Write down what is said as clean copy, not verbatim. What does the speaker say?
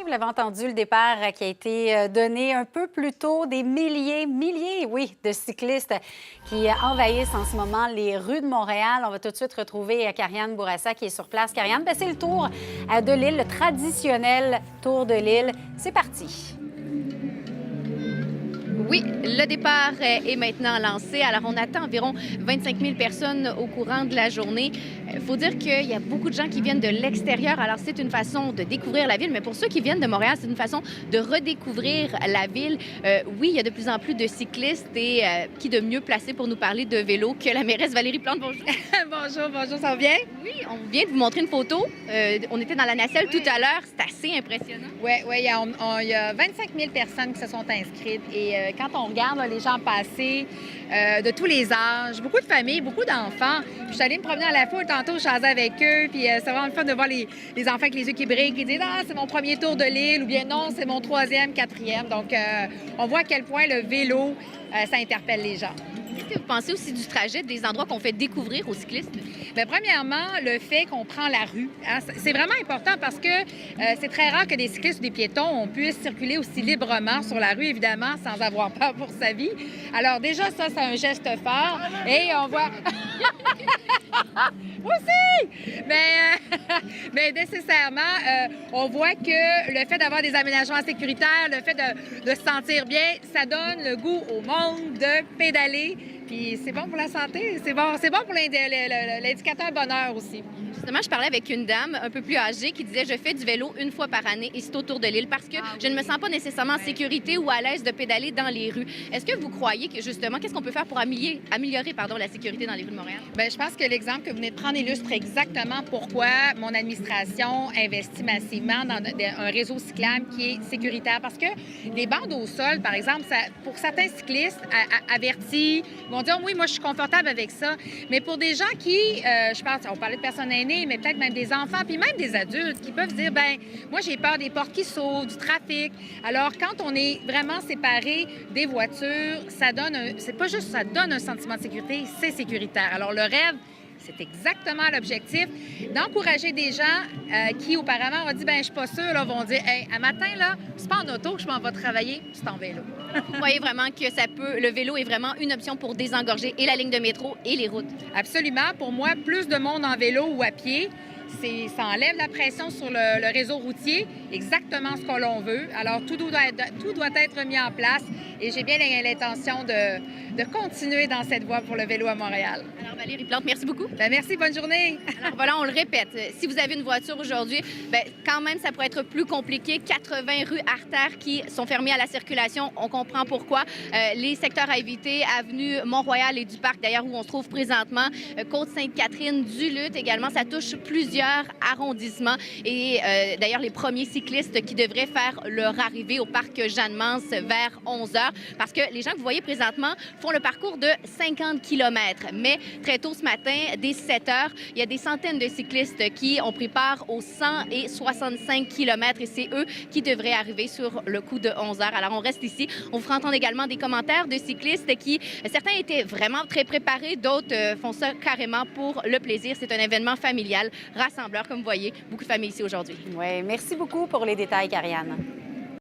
Vous l'avez entendu, le départ qui a été donné un peu plus tôt, des milliers, oui, de cyclistes qui envahissent en ce moment les rues de Montréal. On va tout de suite retrouver Karianne Bourassa qui est sur place. Karianne, c'est le tour de l'île, le traditionnel tour de l'île. C'est parti. Oui, le départ est maintenant lancé. Alors, on attend environ 25 000 personnes au courant de la journée. Il faut dire qu'il y a beaucoup de gens qui viennent de l'extérieur. Alors, c'est une façon de découvrir la ville. Mais pour ceux qui viennent de Montréal, c'est une façon de redécouvrir la ville. Oui, il y a de plus en plus de cyclistes et qui de mieux placé pour nous parler de vélo que la mairesse Valérie Plante. Bonjour. bonjour, ça va bien? Oui, on vient de vous montrer une photo. On était dans la nacelle tout à l'heure. C'est assez impressionnant. Oui, il y a 25 000 personnes qui se sont inscrites. Et quand on regarde là, les gens passer de tous les âges, beaucoup de familles, beaucoup d'enfants. Puis je suis allée me promener à la foule tantôt, je jasais avec eux. Puis c'est vraiment le fun de voir les enfants avec les yeux qui brillent, qui disent « Ah, c'est mon premier tour de l'île » ou bien « Non, c'est mon troisième, quatrième ». Donc, on voit à quel point le vélo, ça interpelle les gens. Qu'est-ce que vous pensez aussi du trajet, des endroits qu'on fait découvrir aux cyclistes? Bien, premièrement, le fait qu'on prend la rue, hein, c'est vraiment important parce que c'est très rare que des cyclistes ou des piétons on puisse circuler aussi librement sur la rue, évidemment, sans avoir peur pour sa vie. Alors déjà, ça, c'est un geste fort. Et on voit... Aussi! Mais nécessairement, on voit que le fait d'avoir des aménagements sécuritaires, le fait de se sentir bien, ça donne le goût au monde de pédaler. Puis c'est bon pour la santé, c'est bon pour l'indicateur bonheur aussi. Justement, je parlais avec une dame un peu plus âgée qui disait « Je fais du vélo une fois par année et c'est autour de l'île parce que je ne me sens pas nécessairement en sécurité ou à l'aise de pédaler dans les rues. » Est-ce que vous croyez que justement, qu'est-ce qu'on peut faire pour améliorer la sécurité dans les rues de Montréal? Bien, je pense que l'exemple que vous venez de prendre illustre exactement pourquoi mon administration investit massivement dans un réseau cyclable qui est sécuritaire. Parce que les bandes au sol, par exemple, pour certains cyclistes avertis, vont dire « Oui, moi, je suis confortable avec ça. » Mais pour des gens qui, je pense, on parlait de personnes aînées, mais peut-être même des enfants, puis même des adultes qui peuvent dire, ben moi, j'ai peur des portes qui sautent, du trafic. Alors, quand on est vraiment séparé des voitures, ça donne c'est pas juste ça donne un sentiment de sécurité, c'est sécuritaire. Alors, le rêve, c'est exactement l'objectif, d'encourager des gens qui, auparavant, ont dit, ben je suis pas sûre, là, vont dire, hey, un matin, là, c'est pas en auto que je m'en vais travailler, c'est en vélo. Vous voyez vraiment que le vélo est vraiment une option pour désengorger et la ligne de métro et les routes? Absolument. Pour moi, plus de monde en vélo ou à pied, ça enlève la pression sur le réseau routier, exactement ce que l'on veut. Alors, tout doit être mis en place et j'ai bien l'intention de continuer dans cette voie pour le vélo à Montréal. Alors, Valérie Plante, merci beaucoup. Bien, merci, bonne journée. Alors voilà, on le répète, si vous avez une voiture aujourd'hui, bien, quand même, ça pourrait être plus compliqué. 80 rues artères qui sont fermées à la circulation, on comprend pourquoi. Les secteurs à éviter, avenue Mont-Royal et du Parc, d'ailleurs, où on se trouve présentement, Côte-Sainte-Catherine, Duluth également, ça touche plusieurs arrondissements. Et d'ailleurs, les premiers cyclistes qui devraient faire leur arrivée au parc Jeanne-Mance vers 11 h, parce que les gens que vous voyez présentement font le parcours de 50 km. Mais très tôt ce matin, dès 7 h, il y a des centaines de cyclistes qui ont pris part aux 100 et 65 km et c'est eux qui devraient arriver sur le coup de 11 h. Alors, on reste ici. On vous fera entendre également des commentaires de cyclistes qui, certains étaient vraiment très préparés, d'autres font ça carrément pour le plaisir. C'est un événement familial, rassembleur, comme vous voyez. Beaucoup de familles ici aujourd'hui. Oui, merci beaucoup pour les détails, Karianne.